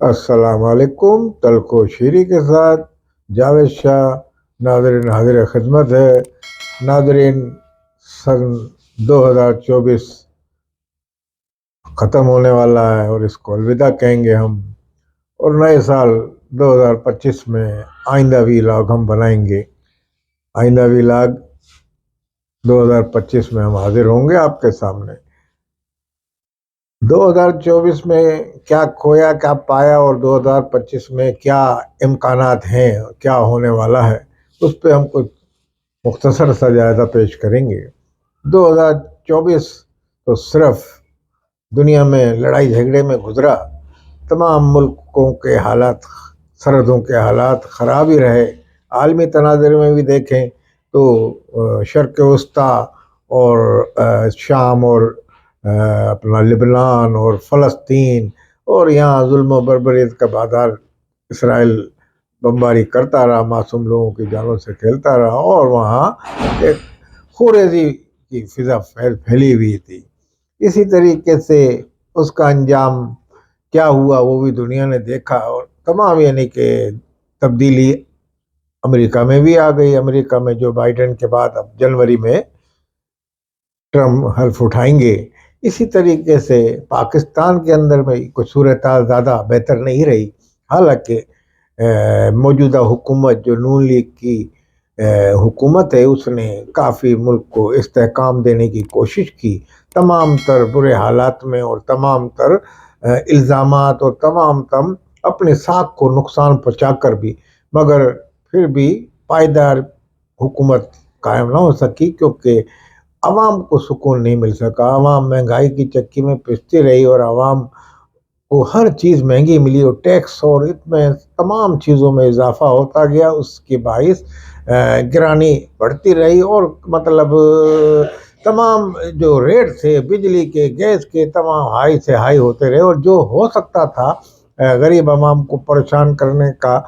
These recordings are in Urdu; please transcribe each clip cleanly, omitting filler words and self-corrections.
السلام علیکم، تلخ و شیری کے ساتھ جاوید شاہ ناظرین حاضر خدمت ہے۔ ناظرین، سن 2024 ختم ہونے والا ہے اور اس کو الوداع کہیں گے ہم، اور نئے سال 2025 میں آئندہ ویلاگ ہم بنائیں گے۔ آئندہ ویلاگ 2025 میں ہم حاضر ہوں گے آپ کے سامنے۔ 2024 میں کیا کھویا، کیا پایا، اور 2025 میں کیا امکانات ہیں، کیا ہونے والا ہے، اس پہ ہم کچھ مختصر سا جائزہ پیش کریں گے۔ 2024 تو صرف دنیا میں لڑائی جھگڑے میں گزرا، تمام ملکوں کے حالات، سرحدوں کے حالات خراب ہی رہے۔ عالمی تناظر میں بھی دیکھیں تو شرق وسطیٰ اور شام اور اپنا لبنان اور فلسطین، اور یہاں ظلم و بربریت کا بازار اسرائیل بمباری کرتا رہا، معصوم لوگوں کی جانوں سے کھیلتا رہا، اور وہاں ایک خوریزی کی فضا پھیلی ہوئی تھی۔ اسی طریقے سے اس کا انجام کیا ہوا وہ بھی دنیا نے دیکھا، اور تمام یعنی کہ تبدیلی امریکہ میں بھی آ گئی۔ امریکہ میں جو بائیڈن کے بعد اب جنوری میں ٹرمپ حلف اٹھائیں گے۔ اسی طریقے سے پاکستان کے اندر میں کچھ صورتحال زیادہ بہتر نہیں رہی، حالانکہ موجودہ حکومت جو نون لیگ کی حکومت ہے، اس نے کافی ملک کو استحکام دینے کی کوشش کی، تمام تر برے حالات میں، اور تمام تر الزامات اور تمام تر اپنے ساکھ کو نقصان پہنچا کر بھی، مگر پھر بھی پائیدار حکومت قائم نہ ہو سکی، کیونکہ عوام کو سکون نہیں مل سکا۔ عوام مہنگائی کی چکی میں پستی رہی، اور عوام کو ہر چیز مہنگی ملی، اور ٹیکس اور میں تمام چیزوں میں اضافہ ہوتا گیا، اس کے باعث گرانی بڑھتی رہی، اور مطلب تمام جو ریٹ تھے بجلی کے، گیس کے، تمام ہائی سے ہائی ہوتے رہے، اور جو ہو سکتا تھا غریب عوام کو پریشان کرنے کا،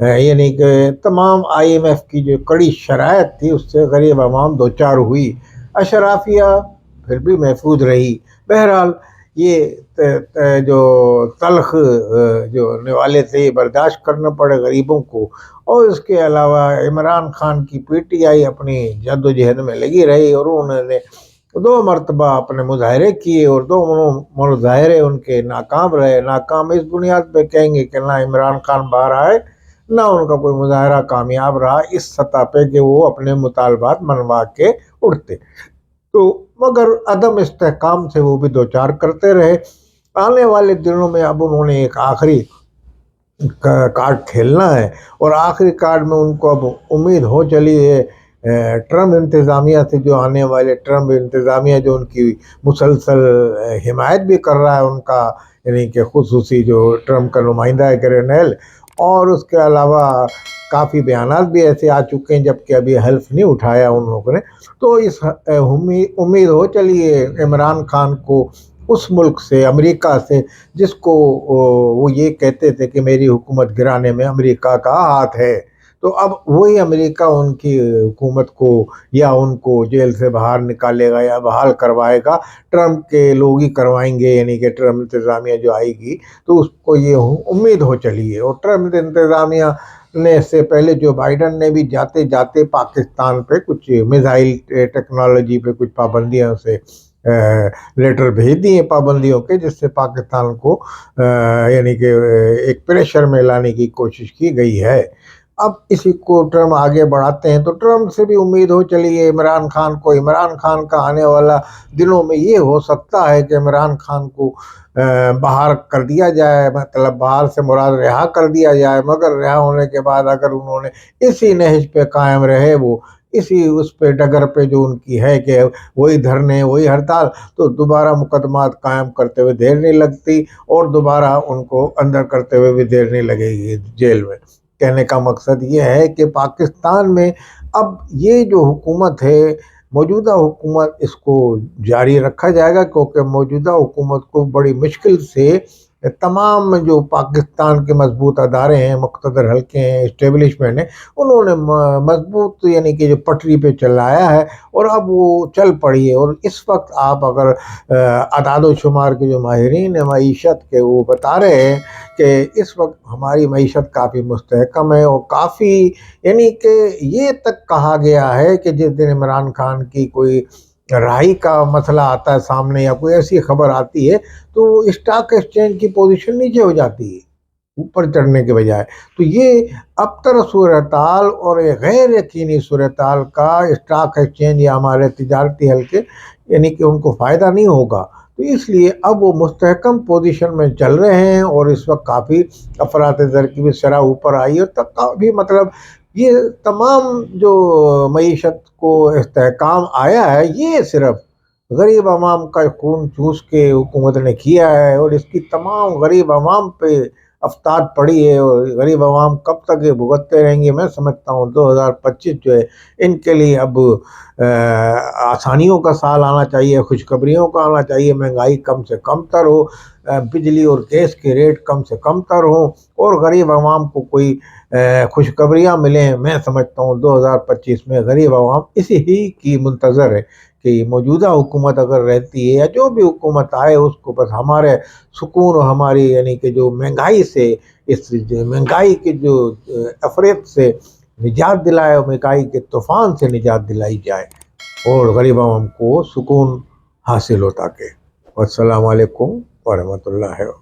یعنی کہ تمام IMF کی جو کڑی شرائط تھی، اس سے غریب عوام دوچار ہوئی۔ اشرافیہ پھر بھی محفوظ رہی۔ بہرحال یہ جو تلخ جو نوالے تھے، برداشت کرنا پڑے غریبوں کو۔ اور اس کے علاوہ عمران خان کی PTI اپنی جد و جہد میں لگی رہی، اور انہوں نے 2 مرتبہ اپنے مظاہرے کیے، اور 2 مظاہرے ان کے ناکام رہے۔ ناکام اس بنیاد پہ کہیں گے کہ نہ عمران خان باہر آئے، نہ ان کا کوئی مظاہرہ کامیاب رہا اس سطح پہ کہ وہ اپنے مطالبات منوا کے اٹھتے، تو مگر عدم استحکام سے وہ بھی دوچار کرتے رہے۔ آنے والے دنوں میں اب انہوں نے ایک آخری کارڈ کھیلنا ہے، اور آخری کارڈ میں ان کو اب امید ہو چلی ہے ٹرمپ انتظامیہ سے، جو آنے والے ٹرمپ انتظامیہ جو ان کی مسلسل حمایت بھی کر رہا ہے، ان کا یعنی کہ خصوصی جو ٹرمپ کا نمائندہ ہے گرینیل، اور اس کے علاوہ کافی بیانات بھی ایسے آ چکے ہیں، جبکہ ابھی حلف نہیں اٹھایا ان لوگوں نے، تو اس امید ہو چلی ہے عمران خان کو اس ملک سے، امریکہ سے، جس کو وہ یہ کہتے تھے کہ میری حکومت گرانے میں امریکہ کا ہاتھ ہے، تو اب وہی امریکہ ان کی حکومت کو یا ان کو جیل سے باہر نکالے گا یا بحال کروائے گا۔ ٹرمپ کے لوگ ہی کروائیں گے، یعنی کہ ٹرمپ انتظامیہ جو آئے گی تو اس کو یہ امید ہو چلی ہے۔ اور ٹرمپ انتظامیہ نے سے پہلے جو بائیڈن نے بھی جاتے جاتے پاکستان پہ کچھ میزائل ٹیکنالوجی پہ کچھ پابندیاں سے لیٹر بھیج دیے پابندیوں کے، جس سے پاکستان کو یعنی کہ ایک پریشر میں لانے کی کوشش کی گئی ہے۔ اب اسی کو ٹرمپ آگے بڑھاتے ہیں، تو ٹرمپ سے بھی امید ہو چلی ہے عمران خان کو۔ عمران خان کا آنے والا دنوں میں یہ ہو سکتا ہے کہ عمران خان کو باہر کر دیا جائے، مطلب باہر سے مراد رہا کر دیا جائے، مگر رہا ہونے کے بعد اگر انہوں نے اسی نہج پہ قائم رہے، وہ اسی اس پہ ڈگر پہ جو ان کی ہے کہ وہی دھرنے وہی ہڑتال، تو دوبارہ مقدمات قائم کرتے ہوئے دیر نہیں لگتی، اور دوبارہ ان کو اندر کرتے ہوئے بھی دیر نہیں لگے گی جیل میں۔ کہنے کا مقصد یہ ہے کہ پاکستان میں اب یہ جو حکومت ہے، موجودہ حکومت، اس کو جاری رکھا جائے گا، کیونکہ موجودہ حکومت کو بڑی مشکل سے تمام جو پاکستان کے مضبوط ادارے ہیں، مقتدر حلقے ہیں، اسٹیبلشمنٹ ہیں، انہوں نے مضبوط یعنی کہ جو پٹری پہ چلایا ہے، اور اب وہ چل پڑی ہے۔ اور اس وقت آپ اگر اعداد و شمار کے جو ماہرین معیشت کے وہ بتا رہے ہیں کہ اس وقت ہماری معیشت کافی مستحکم ہے، اور کافی یعنی کہ یہ تک کہا گیا ہے کہ جس دن عمران خان کی کوئی رہائی کا مسئلہ آتا ہے سامنے یا کوئی ایسی خبر آتی ہے تو اسٹاک ایکسچینج کی پوزیشن نیچے ہو جاتی ہے اوپر چڑھنے کے بجائے. تو یہ ابتر صورتحال اور ایک غیر یقینی صورتحال کا اسٹاک ایکسچینج یا ہمارے تجارتی حلقے یعنی کہ ان کو فائدہ نہیں ہوگا. تو اس لیے اب وہ مستحکم پوزیشن میں چل رہے ہیں، اور اس وقت کافی افراط زر کی بھی شرح اوپر آئی ہے. تک کافی مطلب یہ تمام جو معیشت کو استحکام آیا ہے یہ صرف غریب عوام کا خون چوس کے حکومت نے کیا ہے، اور اس کی تمام غریب عوام پہ افتاد پڑی ہے، اور غریب عوام کب تک یہ بھگتتے رہیں گے. میں سمجھتا ہوں 2025 جو ہے ان کے لیے اب آسانیوں کا سال آنا چاہیے، خوشخبریوں کا آنا چاہیے. مہنگائی کم سے کم تر ہو، بجلی اور گیس کے ریٹ کم سے کم تر ہوں، اور غریب عوام کو کوئی خوشخبریاں ملیں. میں سمجھتا ہوں 2025 میں غریب عوام اسی ہی کی منتظر ہے کہ موجودہ حکومت اگر رہتی ہے یا جو بھی حکومت آئے اس کو بس ہمارے سکون اور ہماری یعنی کہ جو مہنگائی سے، اس مہنگائی کے جو افریت سے نجات دلائے، اور مہنگائی کے طوفان سے نجات دلائی جائے، اور غریب عوام کو سکون حاصل ہوتا کہ. والسلام علیکم ورحمۃ اللہ.